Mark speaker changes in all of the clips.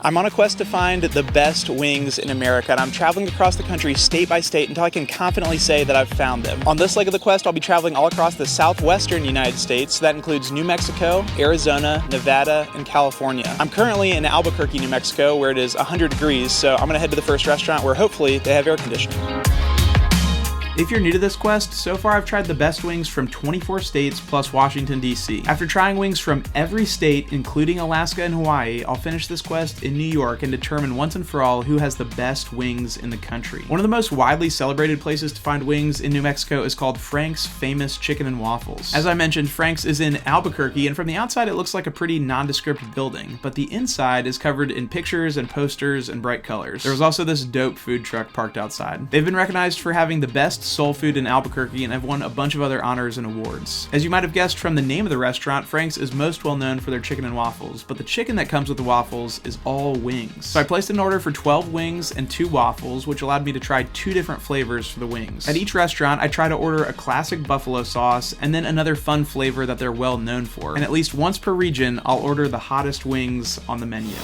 Speaker 1: I'm on a quest to find the best wings in America, and I'm traveling across the country state by state until I can confidently say that I've found them. On this leg of the quest, I'll be traveling all across the southwestern United States. That includes New Mexico, Arizona, Nevada, and California. I'm currently in Albuquerque, New Mexico, where it is 100 degrees, so I'm gonna head to the first restaurant where hopefully they have air conditioning. If you're new to this quest, so far I've tried the best wings from 24 states plus Washington, D.C. After trying wings from every state, including Alaska and Hawaii, I'll finish this quest in New York and determine once and for all who has the best wings in the country. One of the most widely celebrated places to find wings in New Mexico is called Frank's Famous Chicken and Waffles. As I mentioned, Frank's is in Albuquerque, and from the outside it looks like a pretty nondescript building, but the inside is covered in pictures and posters and bright colors. There was also this dope food truck parked outside. They've been recognized for having the best soul food in Albuquerque and have won a bunch of other honors and awards. As you might have guessed from the name of the restaurant, Frank's is most well known for their chicken and waffles, but the chicken that comes with the waffles is all wings. So I placed an order for 12 wings and 2 waffles, which allowed me to try 2 different flavors for the wings. At each restaurant, I try to order a classic buffalo sauce and then another fun flavor that they're well known for. And at least once per region, I'll order the hottest wings on the menu.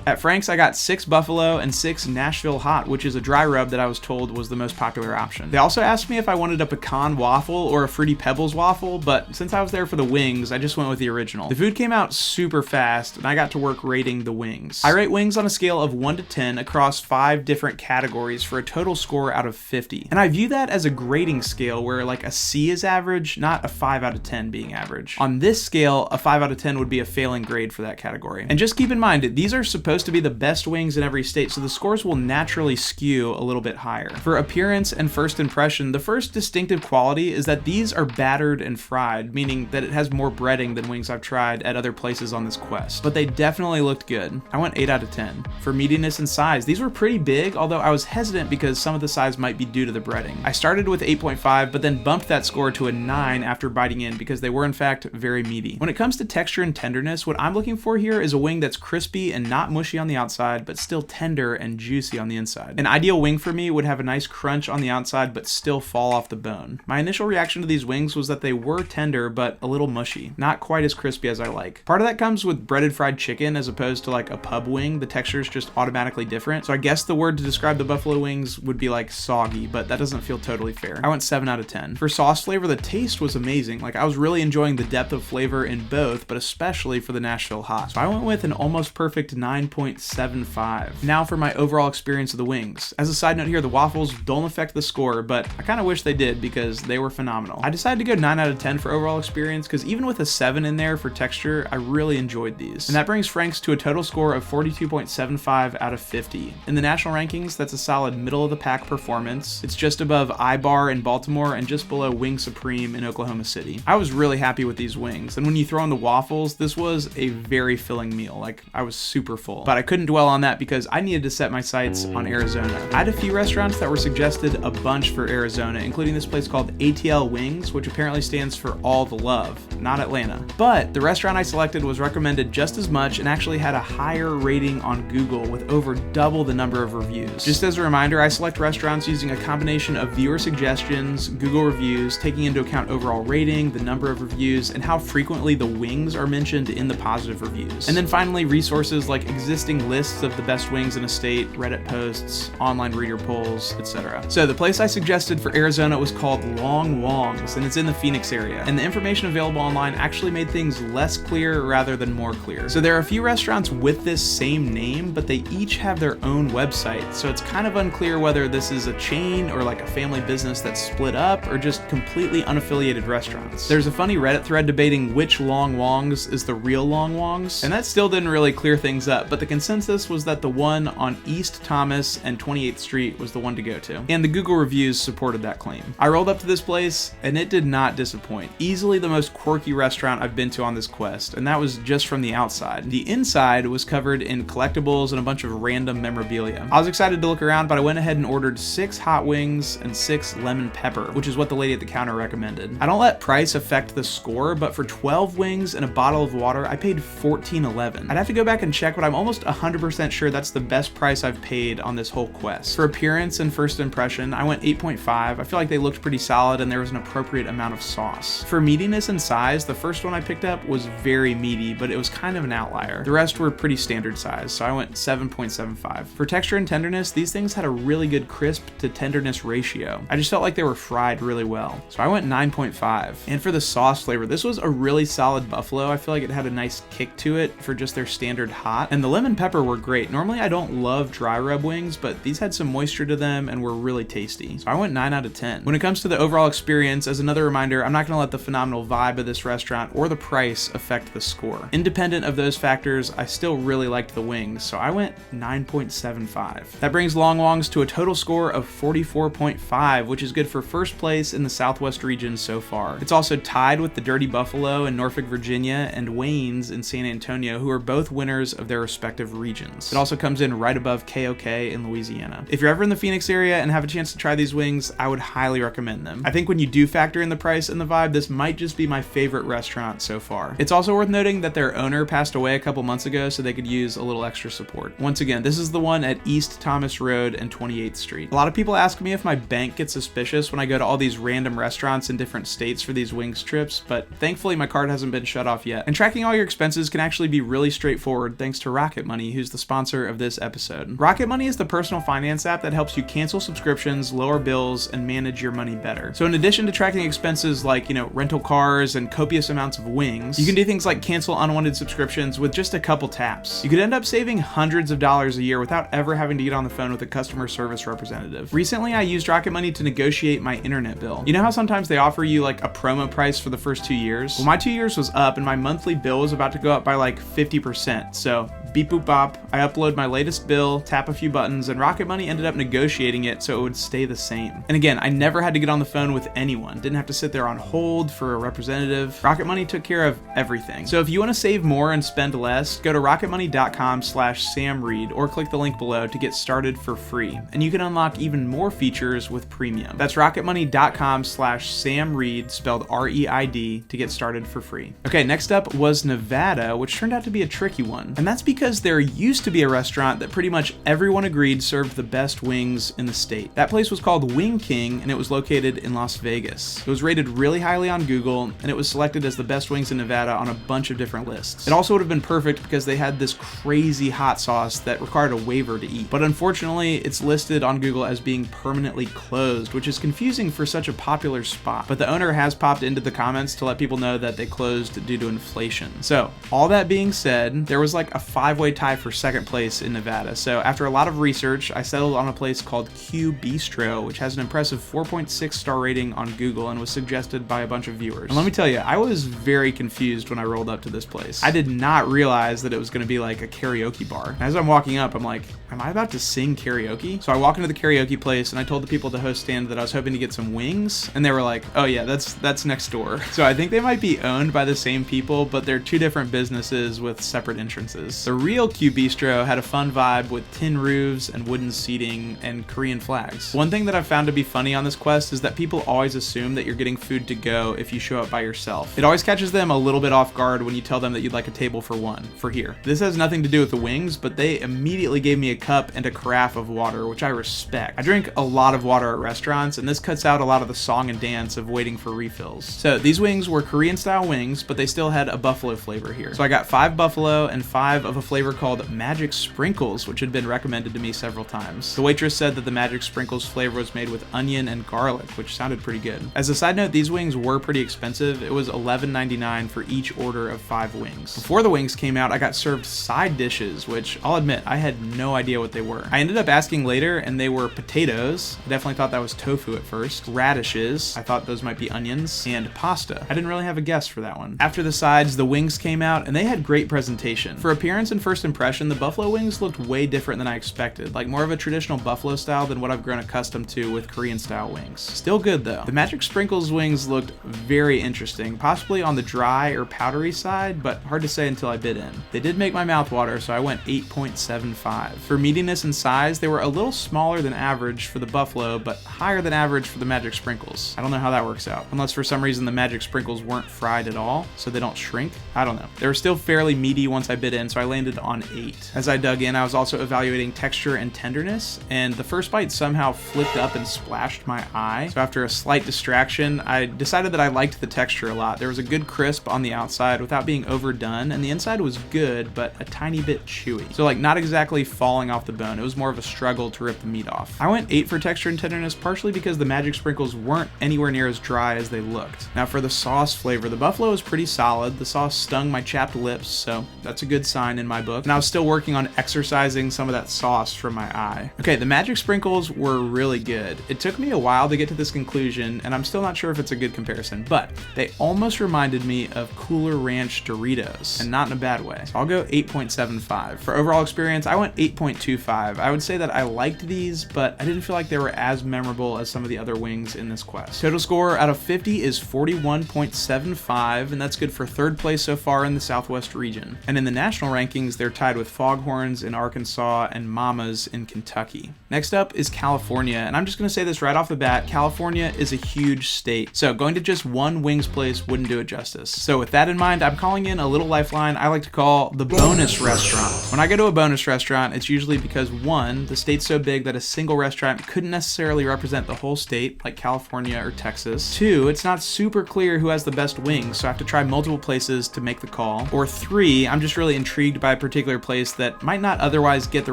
Speaker 1: At Frank's, I got 6 buffalo and 6 Nashville hot, which is a dry rub that I was told was the most popular option. They also asked me if I wanted a pecan waffle or a Fruity Pebbles waffle, but since I was there for the wings, I just went with the original. The food came out super fast, and I got to work rating the wings. I rate wings on a scale of 1 to 10 across 5 different categories for a total score out of 50. And I view that as a grading scale where like a C is average, not a 5 out of 10 being average. On this scale, a 5 out of 10 would be a failing grade for that category. And just keep in mind, these are supposed to be the best wings in every state, so the scores will naturally skew a little bit higher. For appearance and first impression, the first distinctive quality is that these are battered and fried, meaning that it has more breading than wings I've tried at other places on this quest. But they definitely looked good. I went 8 out of 10. For meatiness and size, these were pretty big, although I was hesitant because some of the size might be due to the breading. I started with 8.5, but then bumped that score to a 9 after biting in because they were in fact very meaty. When it comes to texture and tenderness, what I'm looking for here is a wing that's crispy and not mushy on the outside, but still tender and juicy on the inside. An ideal wing for me would have a nice crunch on the outside, but still fall off the bone. My initial reaction to these wings was that they were tender, but a little mushy. Not quite as crispy as I like. Part of that comes with breaded fried chicken as opposed to like a pub wing. The texture is just automatically different. So I guess the word to describe the buffalo wings would be like soggy, but that doesn't feel totally fair. I went 7 out of 10. For sauce flavor, the taste was amazing. Like I was really enjoying the depth of flavor in both, but especially for the Nashville hot. So I went with an almost perfect 9.75. Now for my overall experience of the wings. As a side note here, the waffles don't affect the score, but I kind of wish they did because they were phenomenal. I decided to go 9 out of 10 for overall experience because even with a 7 in there for texture, I really enjoyed these. And that brings Frank's to a total score of 42.75 out of 50. In the national rankings, that's a solid middle of the pack performance. It's just above iBar in Baltimore and just below Wing Supreme in Oklahoma City. I was really happy with these wings, and when you throw in the waffles, this was a very filling meal. Like I was super full, but I couldn't dwell on that because I needed to set my sights on Arizona. I had a few restaurants that were suggested a bunch for Arizona, including this place called ATL Wings, which apparently stands for All the Love, not Atlanta. But the restaurant I selected was recommended just as much and actually had a higher rating on Google with over double the number of reviews. Just as a reminder, I select restaurants using a combination of viewer suggestions, Google reviews, taking into account overall rating, the number of reviews, and how frequently the wings are mentioned in the positive reviews. And then finally, resources like existing lists of the best wings in a state, Reddit posts, online reader polls, etc. So the place I suggested for Arizona was called Wong's, and it's in the Phoenix area. And the information available online actually made things less clear rather than more clear. So there are a few restaurants with this same name, but they each have their own website. So it's kind of unclear whether this is a chain or like a family business that's split up or just completely unaffiliated restaurants. There's a funny Reddit thread debating which Wong's is the real Wong's, and that still didn't really clear things up, but the consensus was that the one on East Thomas and 28th Street was the one to go to. And the Google reviews supported that claim. I rolled up to this place and it did not disappoint. Easily the most quirky restaurant I've been to on this quest, and that was just from the outside. The inside was covered in collectibles and a bunch of random memorabilia. I was excited to look around, but I went ahead and ordered 6 hot wings and 6 lemon pepper, which is what the lady at the counter recommended. I don't let price affect the score, but for 12 wings and a bottle of water, I paid $14.11. I'd have to go back and check, but I'm almost almost 100% sure that's the best price I've paid on this whole quest. For appearance and first impression, I went 8.5. I feel like they looked pretty solid and there was an appropriate amount of sauce. For meatiness and size, the first one I picked up was very meaty, but it was kind of an outlier. The rest were pretty standard size, so I went 7.75. For texture and tenderness, these things had a really good crisp to tenderness ratio. I just felt like they were fried really well, so I went 9.5. And for the sauce flavor, this was a really solid buffalo. I feel like it had a nice kick to it for just their standard hot, and the lemon pepper were great. Normally I don't love dry rub wings, but these had some moisture to them and were really tasty, so I went 9 out of 10. When it comes to the overall experience, as another reminder, I'm not going to let the phenomenal vibe of this restaurant or the price affect the score. Independent of those factors, I still really liked the wings, so I went 9.75. That brings Long Wong's to a total score of 44.5, which is good for first place in the Southwest region so far. It's also tied with the Dirty Buffalo in Norfolk, Virginia, and Wayne's in San Antonio, who are both winners of their respective regions. It also comes in right above KOK in Louisiana. If you're ever in the Phoenix area and have a chance to try these wings, I would highly recommend them. I think when you do factor in the price and the vibe, this might just be my favorite restaurant so far. It's also worth noting that their owner passed away a couple months ago, so they could use a little extra support. Once again, this is the one at East Thomas Road and 28th Street. A lot of people ask me if my bank gets suspicious when I go to all these random restaurants in different states for these wings trips, but thankfully my card hasn't been shut off yet. And tracking all your expenses can actually be really straightforward thanks to Rocket Money, who's the sponsor of this episode. Rocket Money is the personal finance app that helps you cancel subscriptions, lower bills, and manage your money better. So in addition to tracking expenses like, rental cars and copious amounts of wings, you can do things like cancel unwanted subscriptions with just a couple taps. You could end up saving hundreds of dollars a year without ever having to get on the phone with a customer service representative. Recently, I used Rocket Money to negotiate my internet bill. You know how sometimes they offer you like a promo price for the first 2 years? Well, my 2 years was up and my monthly bill was about to go up by like 50%. So beep boop bop, I upload my latest bill, tap a few buttons, and Rocket Money ended up negotiating it so it would stay the same. And again, I never had to get on the phone with anyone. Didn't have to sit there on hold for a representative. Rocket Money took care of everything. So if you want to save more and spend less, go to rocketmoney.com/SamReid or click the link below to get started for free. And you can unlock even more features with premium. That's rocketmoney.com/SamReid, spelled R-E-I-D, to get started for free. Okay, next up was Nevada, which turned out to be a tricky one. And that's because there used to be a restaurant that pretty much everyone agreed served the best wings in the state. That place was called Wing King, and it was located in Las Vegas. It was rated really highly on Google, and it was selected as the best wings in Nevada on a bunch of different lists. It also would have been perfect because they had this crazy hot sauce that required a waiver to eat. But unfortunately, it's listed on Google as being permanently closed, which is confusing for such a popular spot. But the owner has popped into the comments to let people know that they closed due to inflation. So, all that being said, there was like a 5-way tie for second place in Nevada. So after a lot of research, I settled on a place called Q Bistro, which has an impressive 4.6 star rating on Google and was suggested by a bunch of viewers. And let me tell you, I was very confused when I rolled up to this place. I did not realize that it was going to be like a karaoke bar. As I'm walking up, I'm like, am I about to sing karaoke? So I walk into the karaoke place and I told the people at the host stand that I was hoping to get some wings, and they were like, oh yeah, that's next door. So I think they might be owned by the same people, but they're two different businesses with separate entrances. The real Q Bistro had a fun vibe with tin roofs and wooden seating and Korean flags. One thing that I've found to be funny on this quest is that people always assume that you're getting food to go if you show up by yourself. It always catches them a little bit off guard when you tell them that you'd like a table for one, for here. This has nothing to do with the wings, but they immediately gave me a cup and a carafe of water, which I respect. I drink a lot of water at restaurants, and this cuts out a lot of the song and dance of waiting for refills. So these wings were Korean style wings, but they still had a buffalo flavor here. So I got 5 buffalo and 5 of a flavor called Magic Sprinkles, which had been recommended to me several times. The waitress said that the Magic Sprinkles flavor was made with onion and garlic, which sounded pretty good. As a side note, these wings were pretty expensive. It was $11.99 for each order of 5 wings. Before the wings came out, I got served side dishes, which I'll admit, I had no idea what they were. I ended up asking later, and they were potatoes. I definitely thought that was tofu at first. Radishes. I thought those might be onions. And pasta. I didn't really have a guess for that one. After the sides, the wings came out, and they had great presentation. For appearance and first impression, the buffalo wings looked way different than I expected, like more of a traditional buffalo style than what I've grown accustomed to with Korean style wings. Still good though. The Magic Sprinkles wings looked very interesting, possibly on the dry or powdery side, but hard to say until I bit in. They did make my mouth water, so I went 8.75. For meatiness and size, they were a little smaller than average for the buffalo, but higher than average for the Magic Sprinkles. I don't know how that works out, unless for some reason the Magic Sprinkles weren't fried at all, so they don't shrink. I don't know. They were still fairly meaty once I bit in, so I landed landed on 8. As I dug in, I was also evaluating texture and tenderness, and the first bite somehow flicked up and splashed my eye. So after a slight distraction, I decided that I liked the texture a lot. There was a good crisp on the outside without being overdone, and the inside was good, but a tiny bit chewy. So like not exactly falling off the bone. It was more of a struggle to rip the meat off. I went 8 for texture and tenderness, partially because the magic sprinkles weren't anywhere near as dry as they looked. Now for the sauce flavor, the buffalo was pretty solid. The sauce stung my chapped lips, so that's a good sign in my book. And I was still working on exercising some of that sauce from my eye. Okay, the magic sprinkles were really good. It took me a while to get to this conclusion, and I'm still not sure if it's a good comparison, but they almost reminded me of Cooler Ranch Doritos, and not in a bad way. So I'll go 8.75. For overall experience, I went 8.25. I would say that I liked these, but I didn't feel like they were as memorable as some of the other wings in this quest. Total score out of 50 is 41.75, and that's good for 3rd place so far in the Southwest region. And in the national rankings, they're tied with Foghorns in Arkansas and Mamas in Kentucky. Next up is California, and I'm just gonna say this right off the bat, California is a huge state, so going to just one wings place wouldn't do it justice. So with that in mind, I'm calling in a little lifeline I like to call the bonus restaurant. When I go to a bonus restaurant, it's usually because 1, the state's so big that a single restaurant couldn't necessarily represent the whole state, like California or Texas. 2, it's not super clear who has the best wings, so I have to try multiple places to make the call. Or 3, I'm just really intrigued by a particular place that might not otherwise get the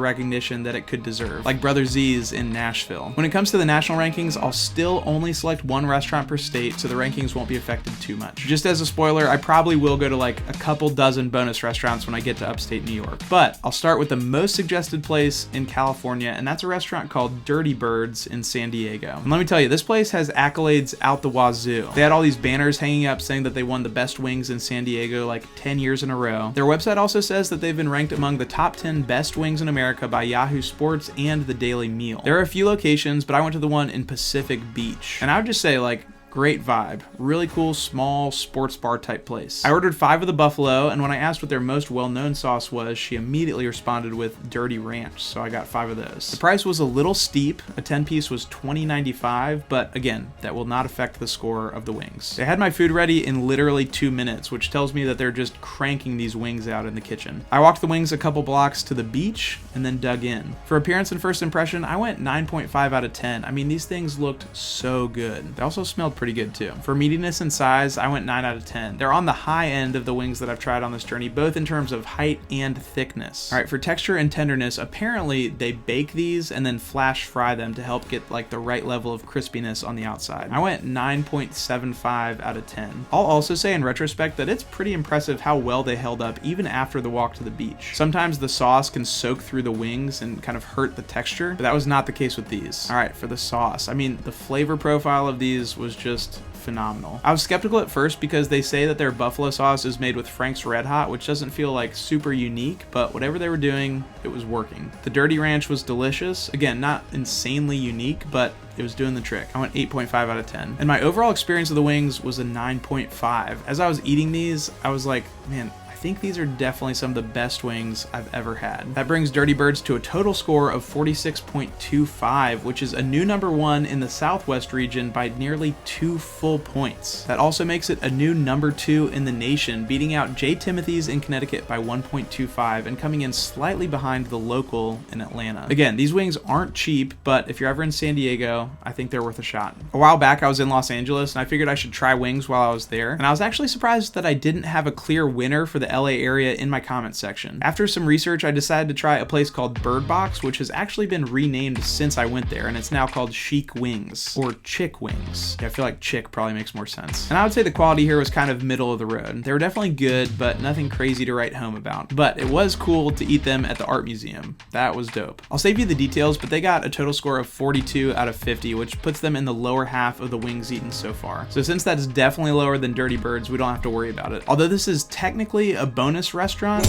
Speaker 1: recognition that it could deserve, like Brother Z's in Nashville. When it comes to the national rankings, I'll still only select one restaurant per state, so the rankings won't be affected too much. Just as a spoiler, I probably will go to like a couple dozen bonus restaurants when I get to upstate New York. But I'll start with the most suggested place in California, and that's a restaurant called Dirty Birds in San Diego. And let me tell you, this place has accolades out the wazoo. They had all these banners hanging up saying that they won the best wings in San Diego like 10 years in a row. Their website also says that they've been ranked among the top 10 best wings in America by Yahoo Sports and the Daily Meal. There are a few locations, but I went to the one in Pacific Beach. And I would just say, like, great vibe. Really cool, small sports bar type place. I ordered 5 of the buffalo, and when I asked what their most well-known sauce was, she immediately responded with Dirty Ranch, so I got 5 of those. The price was a little steep. A 10-piece was $20.95, but again, that will not affect the score of the wings. They had my food ready in literally 2 minutes, which tells me that they're just cranking these wings out in the kitchen. I walked the wings a couple blocks to the beach and then dug in. For appearance and first impression, I went 9.5 out of 10. I mean, these things looked so good. They also smelled pretty good too. For meatiness and size, I went 9 out of 10. They're on the high end of the wings that I've tried on this journey, both in terms of height and thickness. All right, for texture and tenderness, apparently they bake these and then flash fry them to help get like the right level of crispiness on the outside. I went 9.75 out of 10. I'll also say in retrospect that it's pretty impressive how well they held up even after the walk to the beach. Sometimes the sauce can soak through the wings and kind of hurt the texture, but that was not the case with these. All right, for the sauce, I mean, the flavor profile of these was just phenomenal. I was skeptical at first because they say that their buffalo sauce is made with Frank's Red Hot, which doesn't feel like super unique, but whatever they were doing, it was working. The Dirty Ranch was delicious. Again, not insanely unique, but it was doing the trick. I went 8.5 out of 10. And my overall experience of the wings was a 9.5. As I was eating these, I was like, man, I think these are definitely some of the best wings I've ever had. That brings Dirty Birds to a total score of 46.25, which is a new number 1 in the Southwest region by nearly 2 full points. That also makes it a new number 2 in the nation, beating out J. Timothy's in Connecticut by 1.25 and coming in slightly behind the local in Atlanta. Again, these wings aren't cheap, but if you're ever in San Diego, I think they're worth a shot. A while back, I was in Los Angeles and I figured I should try wings while I was there, and I was actually surprised that I didn't have a clear winner for the LA area in my comment section. After some research, I decided to try a place called Bird Box, which has actually been renamed since I went there, and it's now called Chic Wings, or Chick Wings. Yeah, I feel like Chick probably makes more sense. And I would say the quality here was kind of middle of the road. They were definitely good, but nothing crazy to write home about. But it was cool to eat them at the art museum. That was dope. I'll save you the details, but they got a total score of 42 out of 50, which puts them in the lower half of the wings eaten so far. So since that's definitely lower than Dirty Birds, we don't have to worry about it. Although this is technically a bonus restaurant,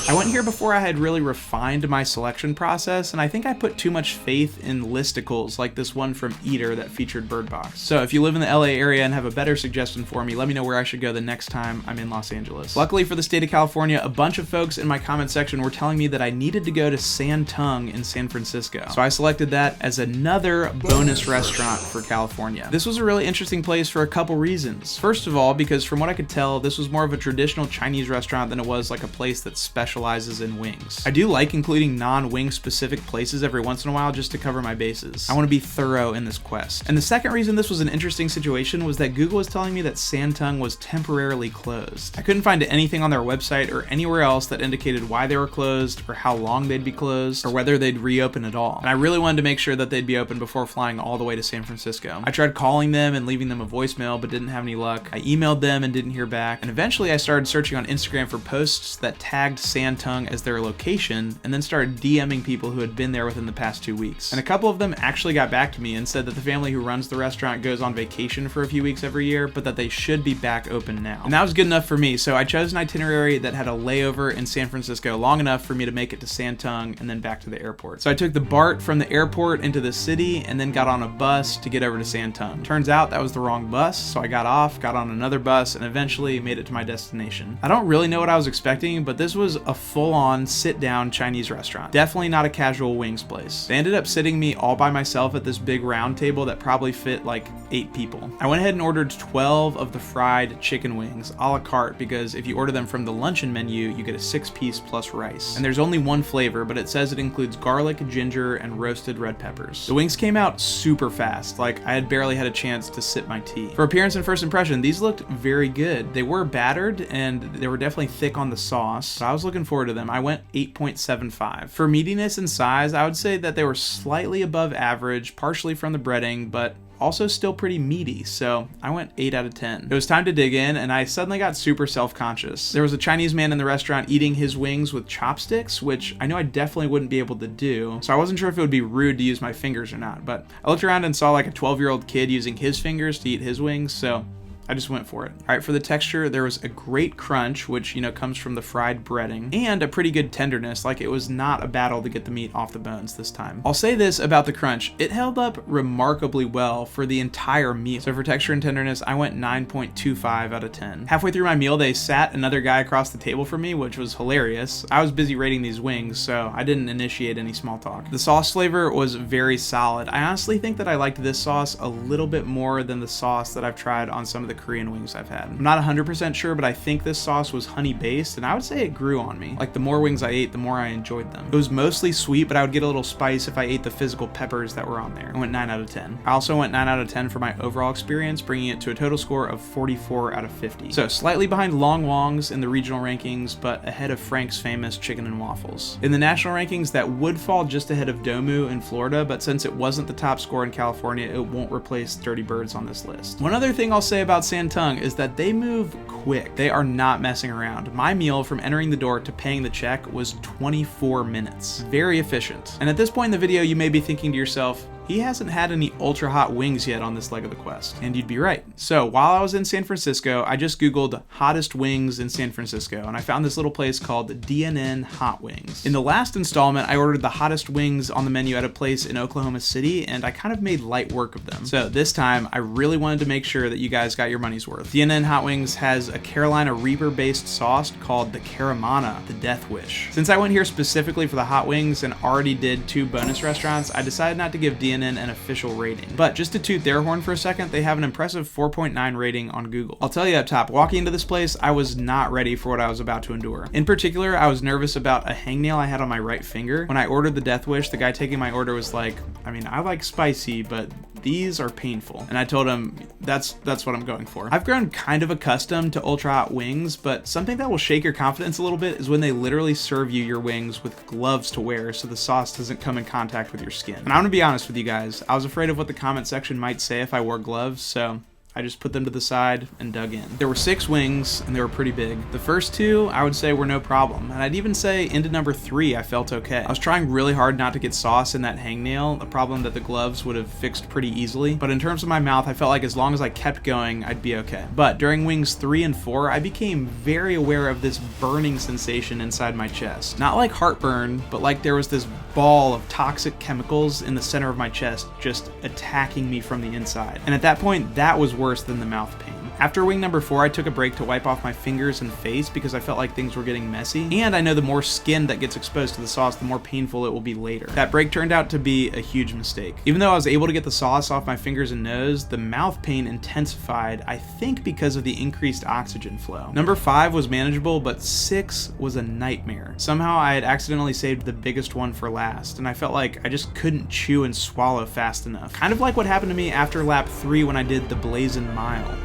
Speaker 1: I went here before I had really refined my selection process, and I think I put too much faith in listicles like this one from Eater that featured Bird Box. So if you live in the LA area and have a better suggestion for me, let me know where I should go the next time I'm in Los Angeles. Luckily for the state of California, a bunch of folks in my comment section were telling me that I needed to go to San Tung in San Francisco. So I selected that as another bonus restaurant for California. This was a really interesting place for a couple reasons. First of all, because from what I could tell, this was more of a traditional Chinese restaurant restaurant than it was like a place that specializes in wings. I do like including non-wing specific places every once in a while just to cover my bases. I want to be thorough in this quest. And the second reason this was an interesting situation was that Google was telling me that Tung was temporarily closed. I couldn't find anything on their website or anywhere else that indicated why they were closed or how long they'd be closed or whether they'd reopen at all. And I really wanted to make sure that they'd be open before flying all the way to San Francisco. I tried calling them and leaving them a voicemail but didn't have any luck. I emailed them and didn't hear back. And eventually I started searching on Instagram for posts that tagged Tung as their location and then started DMing people who had been there within the past 2 weeks. And a couple of them actually got back to me and said that the family who runs the restaurant goes on vacation for a few weeks every year, but that they should be back open now. And that was good enough for me, so I chose an itinerary that had a layover in San Francisco long enough for me to make it to Tung and then back to the airport. So I took the BART from the airport into the city and then got on a bus to get over to Tung. Turns out that was the wrong bus, so I got off, got on another bus, and eventually made it to my destination. I don't really know what I was expecting, but this was a full-on sit-down Chinese restaurant. Definitely not a casual wings place. They ended up sitting me all by myself at this big round table that probably fit like 8 people. I went ahead and ordered 12 of the fried chicken wings a la carte because if you order them from the luncheon menu, you get a 6-piece plus rice. And there's only one flavor, but it says it includes garlic, ginger, and roasted red peppers. The wings came out super fast, like I had barely had a chance to sip my tea. For appearance and first impression, these looked very good. They were battered and they were definitely thick on the sauce, so I was looking forward to them. I went 8.75. For meatiness and size, I would say that they were slightly above average, partially from the breading, but also still pretty meaty, so I went 8 out of 10. It was time to dig in, and I suddenly got super self-conscious. There was a Chinese man in the restaurant eating his wings with chopsticks, which I knew I definitely wouldn't be able to do, so I wasn't sure if it would be rude to use my fingers or not, but I looked around and saw like a 12-year-old kid using his fingers to eat his wings, so I just went for it. All right, for the texture, there was a great crunch, which, comes from the fried breading, and a pretty good tenderness, like it was not a battle to get the meat off the bones this time. I'll say this about the crunch, it held up remarkably well for the entire meal. So for texture and tenderness, I went 9.25 out of 10. Halfway through my meal, they sat another guy across the table from me, which was hilarious. I was busy rating these wings, so I didn't initiate any small talk. The sauce flavor was very solid. I honestly think that I liked this sauce a little bit more than the sauce that I've tried on some of the Korean wings I've had. I'm not 100% sure, but I think this sauce was honey based, and I would say it grew on me. Like the more wings I ate, the more I enjoyed them. It was mostly sweet, but I would get a little spice if I ate the physical peppers that were on there. I went 9 out of 10. I also went 9 out of 10 for my overall experience, bringing it to a total score of 44 out of 50. So slightly behind Long Wong's in the regional rankings, but ahead of Frank's famous chicken and waffles. In the national rankings, that would fall just ahead of Domu in Florida, but since it wasn't the top score in California, it won't replace Dirty Birds on this list. One other thing I'll say about Tung is that they move quick. They are not messing around. My meal from entering the door to paying the check was 24 minutes. Very efficient. And at this point in the video, you may be thinking to yourself, he hasn't had any ultra hot wings yet on this leg of the quest. And you'd be right. So while I was in San Francisco, I just Googled hottest wings in San Francisco, and I found this little place called D&N Hot Wings. In the last installment, I ordered the hottest wings on the menu at a place in Oklahoma City, and I kind of made light work of them. So this time, I really wanted to make sure that you guys got your money's worth. D&N Hot Wings has a Carolina Reaper-based sauce called the Caramana, the Death Wish. Since I went here specifically for the hot wings and already did 2 bonus restaurants, I decided not to give D&N an official rating. But just to toot their horn for a second, they have an impressive 4.9 rating on Google. I'll tell you up top, walking into this place, I was not ready for what I was about to endure. In particular, I was nervous about a hangnail I had on my right finger. When I ordered the Death Wish, the guy taking my order was like, I like spicy, but these are painful. And I told him, that's what I'm going for. I've grown kind of accustomed to ultra hot wings, but something that will shake your confidence a little bit is when they literally serve you your wings with gloves to wear so the sauce doesn't come in contact with your skin. And I'm gonna be honest with you guys, I was afraid of what the comment section might say if I wore gloves, so I just put them to the side and dug in. There were 6 wings, and they were pretty big. The first 2, I would say, were no problem. And I'd even say into number 3, I felt okay. I was trying really hard not to get sauce in that hangnail, a problem that the gloves would have fixed pretty easily. But in terms of my mouth, I felt like as long as I kept going, I'd be okay. But during wings 3 and 4, I became very aware of this burning sensation inside my chest. Not like heartburn, but like there was this ball of toxic chemicals in the center of my chest just attacking me from the inside. And at that point, that was worse than the mouth pain. After wing number 4, I took a break to wipe off my fingers and face because I felt like things were getting messy, and I know the more skin that gets exposed to the sauce, the more painful it will be later. That break turned out to be a huge mistake. Even though I was able to get the sauce off my fingers and nose, the mouth pain intensified, I think because of the increased oxygen flow. Number 5 was manageable, but 6 was a nightmare. Somehow I had accidentally saved the biggest one for last, and I felt like I just couldn't chew and swallow fast enough. Kind of like what happened to me after lap 3 when I did the Blazin' Mile.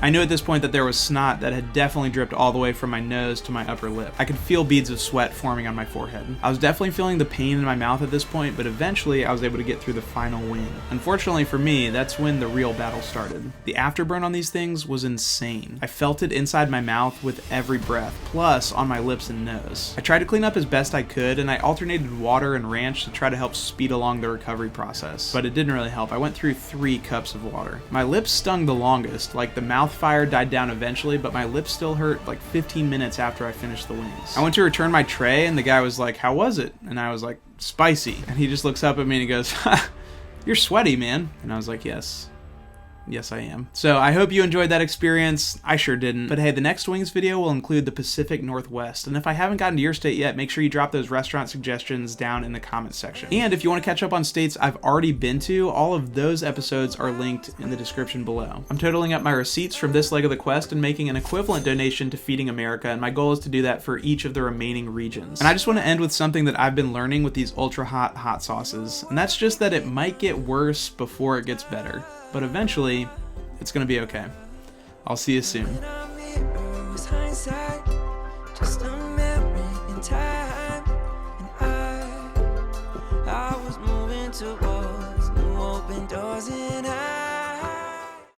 Speaker 1: I knew at this point that there was snot that had definitely dripped all the way from my nose to my upper lip. I could feel beads of sweat forming on my forehead. I was definitely feeling the pain in my mouth at this point, but eventually I was able to get through the final wing. Unfortunately for me, that's when the real battle started. The afterburn on these things was insane. I felt it inside my mouth with every breath, plus on my lips and nose. I tried to clean up as best I could, and I alternated water and ranch to try to help speed along the recovery process, but it didn't really help. I went through 3 cups of water. My lips stung the longest, like the mouth fire died down eventually, but my lips still hurt like 15 minutes after I finished the wings. I went to return my tray and the guy was like, "How was it?" And I was like, "Spicy." And he just looks up at me and he goes, "Ha, you're sweaty, man." And I was like, Yes, I am. So I hope you enjoyed that experience. I sure didn't. But hey, the next wings video will include the Pacific Northwest. And if I haven't gotten to your state yet, make sure you drop those restaurant suggestions down in the comments section. And if you want to catch up on states I've already been to, all of those episodes are linked in the description below. I'm totaling up my receipts from this leg of the quest and making an equivalent donation to Feeding America, and my goal is to do that for each of the remaining regions. And I just want to end with something that I've been learning with these ultra hot sauces, and that's just that it might get worse before it gets better. But eventually, it's gonna be okay. I'll see you soon.
Speaker 2: Just a memory in time, and I was moving towards new open doors, and I